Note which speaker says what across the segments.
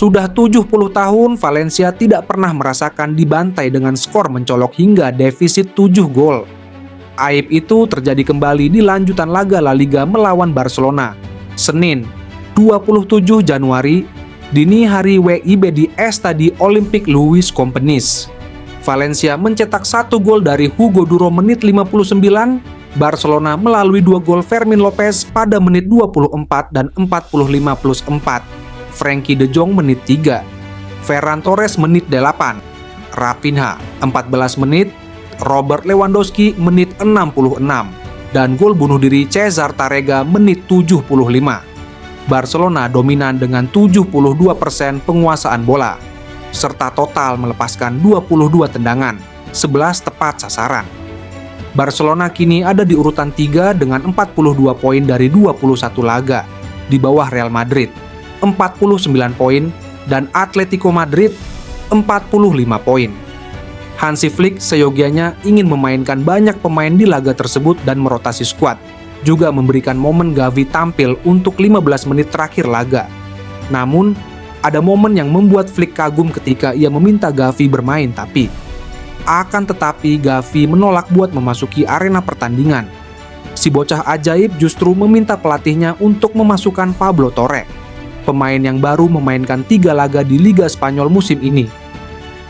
Speaker 1: Sudah 70 tahun, Valencia tidak pernah merasakan dibantai dengan skor mencolok hingga defisit 7 gol. Aib itu terjadi kembali di lanjutan laga La Liga melawan Barcelona, Senin, 27 Januari, dini hari WIB di Estadi Olympique Louis Companys. Valencia mencetak 1 gol dari Hugo Duro menit 59, Barcelona melalui 2 gol Fermin Lopez pada menit 24 dan 45+4. Frenkie de Jong menit 3, Ferran Torres menit 8, Rafinha 14 menit, Robert Lewandowski menit 66, dan gol bunuh diri Cesar Tárrega menit 75. Barcelona dominan dengan 72% penguasaan bola, serta total melepaskan 22 tendangan, 11 tepat sasaran. Barcelona kini ada di urutan 3 dengan 42 poin dari 21 laga, di bawah Real Madrid 49 poin, dan Atletico Madrid 45 poin. Hansi Flick seyogianya ingin memainkan banyak pemain di laga tersebut dan merotasi skuad, juga memberikan momen Gavi tampil untuk 15 menit terakhir laga. Namun, ada momen yang membuat Flick kagum ketika ia meminta Gavi bermain, tapi Gavi menolak buat memasuki arena pertandingan. Si bocah ajaib justru meminta pelatihnya untuk memasukkan Pablo Torre, pemain yang baru memainkan 3 laga di Liga Spanyol musim ini.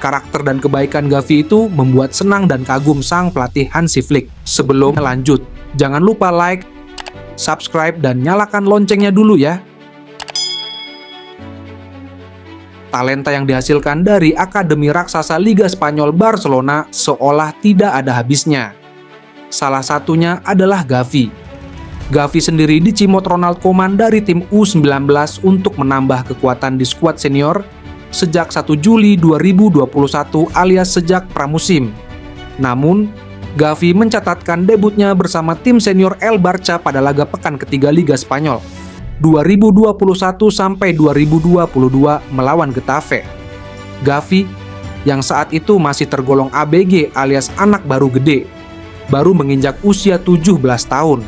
Speaker 1: Karakter dan kebaikan Gavi itu membuat senang dan kagum sang pelatih Hansi Flick. Sebelum lanjut, jangan lupa like, subscribe, dan nyalakan loncengnya dulu ya. Talenta yang dihasilkan dari Akademi Raksasa Liga Spanyol Barcelona seolah tidak ada habisnya. Salah satunya adalah Gavi. Gavi sendiri dicimot Ronald Koeman dari tim U19 untuk menambah kekuatan di skuad senior sejak 1 Juli 2021 alias sejak pramusim. Namun, Gavi mencatatkan debutnya bersama tim senior El Barça pada laga pekan ketiga Liga Spanyol 2021 sampai 2022 melawan Getafe. Gavi, yang saat itu masih tergolong ABG alias anak baru gede, baru menginjak usia 17 tahun.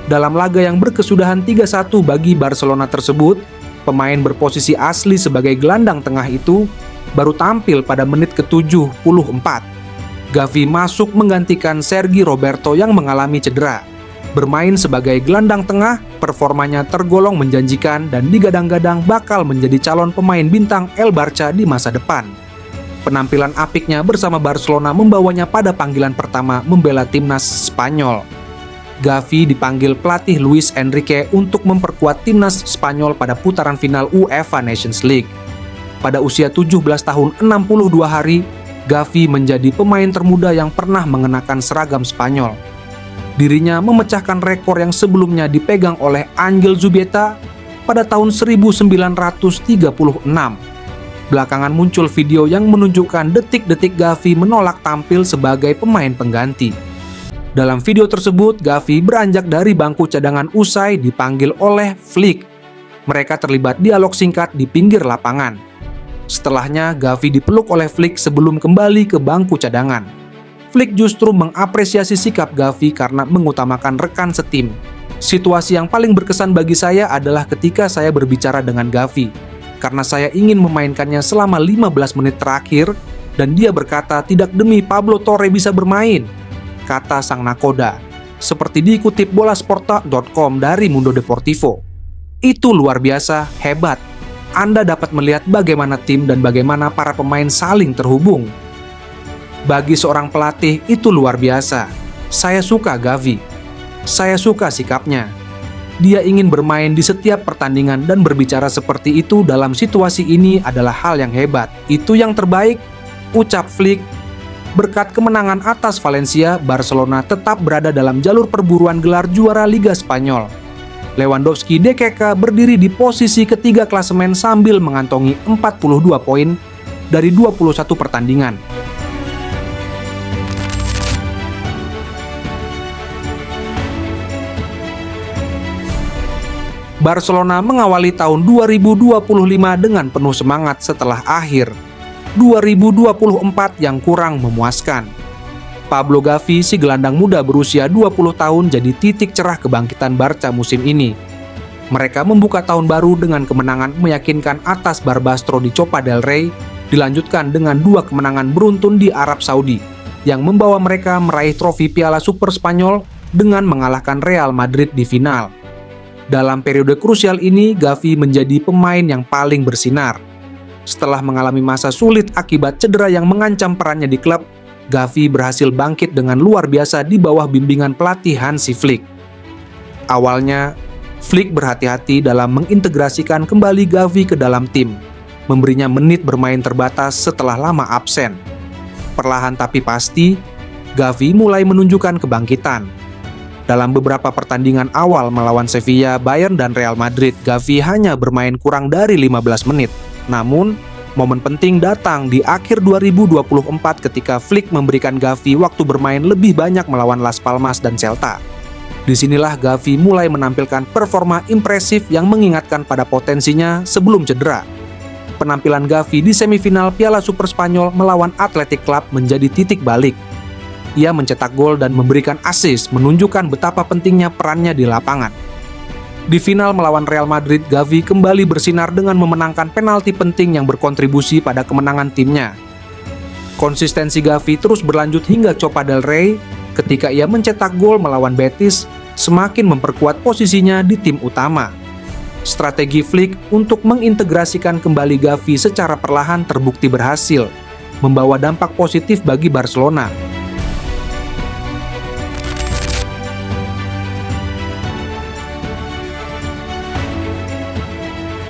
Speaker 1: Dalam laga yang berkesudahan 3-1 bagi Barcelona tersebut, pemain berposisi asli sebagai gelandang tengah itu baru tampil pada menit ke-74. Gavi masuk menggantikan Sergi Roberto yang mengalami cedera. Bermain sebagai gelandang tengah, performanya tergolong menjanjikan dan digadang-gadang bakal menjadi calon pemain bintang El Barça di masa depan. Penampilan apiknya bersama Barcelona membawanya pada panggilan pertama membela timnas Spanyol. Gavi dipanggil pelatih Luis Enrique untuk memperkuat timnas Spanyol pada putaran final UEFA Nations League. Pada usia 17 tahun 62 hari, Gavi menjadi pemain termuda yang pernah mengenakan seragam Spanyol. Dirinya memecahkan rekor yang sebelumnya dipegang oleh Angel Zubieta pada tahun 1936. Belakangan muncul video yang menunjukkan detik-detik Gavi menolak tampil sebagai pemain pengganti. Dalam video tersebut, Gavi beranjak dari bangku cadangan usai dipanggil oleh Flick. Mereka terlibat dialog singkat di pinggir lapangan. Setelahnya, Gavi dipeluk oleh Flick sebelum kembali ke bangku cadangan. Flick justru mengapresiasi sikap Gavi karena mengutamakan rekan setim. Situasi yang paling berkesan bagi saya adalah ketika saya berbicara dengan Gavi, karena saya ingin memainkannya selama 15 menit terakhir, dan dia berkata tidak demi Pablo Torre bisa bermain, kata sang nakoda, seperti dikutip bolasporta.com dari Mundo Deportivo. Itu luar biasa, hebat. Anda dapat melihat bagaimana tim dan bagaimana para pemain saling terhubung. Bagi seorang pelatih, itu luar biasa. Saya suka Gavi. Saya suka sikapnya. Dia ingin bermain di setiap pertandingan dan berbicara seperti itu dalam situasi ini adalah hal yang hebat. Itu yang terbaik, ucap Flick. Berkat kemenangan atas Valencia, Barcelona tetap berada dalam jalur perburuan gelar juara Liga Spanyol. Lewandowski DKK berdiri di posisi ketiga klasemen sambil mengantongi 42 poin dari 21 pertandingan. Barcelona mengawali tahun 2025 dengan penuh semangat setelah akhir 2024 yang kurang memuaskan. Pablo Gavi, si gelandang muda berusia 20 tahun, jadi titik cerah kebangkitan Barca musim ini. Mereka membuka tahun baru dengan kemenangan meyakinkan atas Barbastro di Copa del Rey, dilanjutkan dengan 2 kemenangan beruntun di Arab Saudi, yang membawa mereka meraih trofi Piala Super Spanyol dengan mengalahkan Real Madrid di final. Dalam periode krusial ini, Gavi menjadi pemain yang paling bersinar. Setelah mengalami masa sulit akibat cedera yang mengancam perannya di klub, Gavi berhasil bangkit dengan luar biasa di bawah bimbingan pelatih Hansi Flick. Awalnya, Flick berhati-hati dalam mengintegrasikan kembali Gavi ke dalam tim, memberinya menit bermain terbatas setelah lama absen. Perlahan tapi pasti, Gavi mulai menunjukkan kebangkitan. Dalam beberapa pertandingan awal melawan Sevilla, Bayern, dan Real Madrid, Gavi hanya bermain kurang dari 15 menit. Namun, momen penting datang di akhir 2024 ketika Flick memberikan Gavi waktu bermain lebih banyak melawan Las Palmas dan Celta. Disinilah Gavi mulai menampilkan performa impresif yang mengingatkan pada potensinya sebelum cedera. Penampilan Gavi di semifinal Piala Super Spanyol melawan Athletic Club menjadi titik balik. Ia mencetak gol dan memberikan assist, menunjukkan betapa pentingnya perannya di lapangan. Di final melawan Real Madrid, Gavi kembali bersinar dengan memenangkan penalti penting yang berkontribusi pada kemenangan timnya. Konsistensi Gavi terus berlanjut hingga Copa del Rey, ketika ia mencetak gol melawan Betis, semakin memperkuat posisinya di tim utama. Strategi Flick untuk mengintegrasikan kembali Gavi secara perlahan terbukti berhasil, membawa dampak positif bagi Barcelona.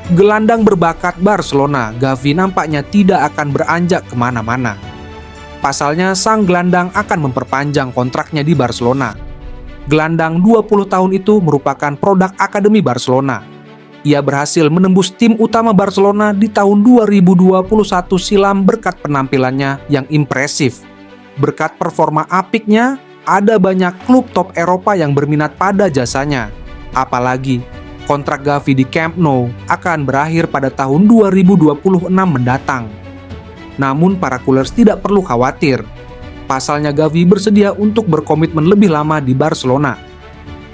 Speaker 1: Gelandang berbakat Barcelona, Gavi nampaknya tidak akan beranjak kemana-mana. Pasalnya, sang gelandang akan memperpanjang kontraknya di Barcelona. Gelandang 20 tahun itu merupakan produk Akademi Barcelona. Ia berhasil menembus tim utama Barcelona di tahun 2021 silam berkat penampilannya yang impresif. Berkat performa apiknya, ada banyak klub top Eropa yang berminat pada jasanya. Apalagi, kontrak Gavi di Camp Nou akan berakhir pada tahun 2026 mendatang. Namun para Culers tidak perlu khawatir. Pasalnya Gavi bersedia untuk berkomitmen lebih lama di Barcelona.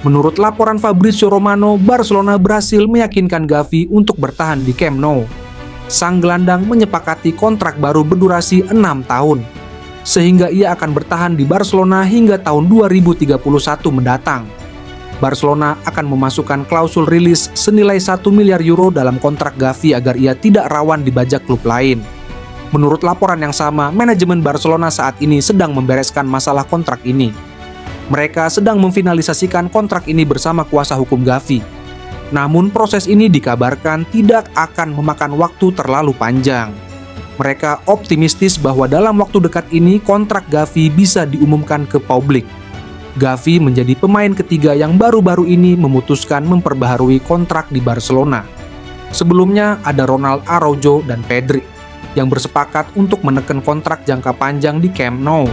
Speaker 1: Menurut laporan Fabrizio Romano, Barcelona berhasil meyakinkan Gavi untuk bertahan di Camp Nou. Sang gelandang menyepakati kontrak baru berdurasi 6 tahun, sehingga ia akan bertahan di Barcelona hingga tahun 2031 mendatang. Barcelona akan memasukkan klausul rilis senilai 1 miliar euro dalam kontrak Gavi agar ia tidak rawan dibajak klub lain. Menurut laporan yang sama, manajemen Barcelona saat ini sedang membereskan masalah kontrak ini. Mereka sedang memfinalisasikan kontrak ini bersama kuasa hukum Gavi. Namun proses ini dikabarkan tidak akan memakan waktu terlalu panjang. Mereka optimistis bahwa dalam waktu dekat ini kontrak Gavi bisa diumumkan ke publik. Gavi menjadi pemain ketiga yang baru-baru ini memutuskan memperbaharui kontrak di Barcelona. Sebelumnya ada Ronald Araujo dan Pedri yang bersepakat untuk menekan kontrak jangka panjang di Camp Nou.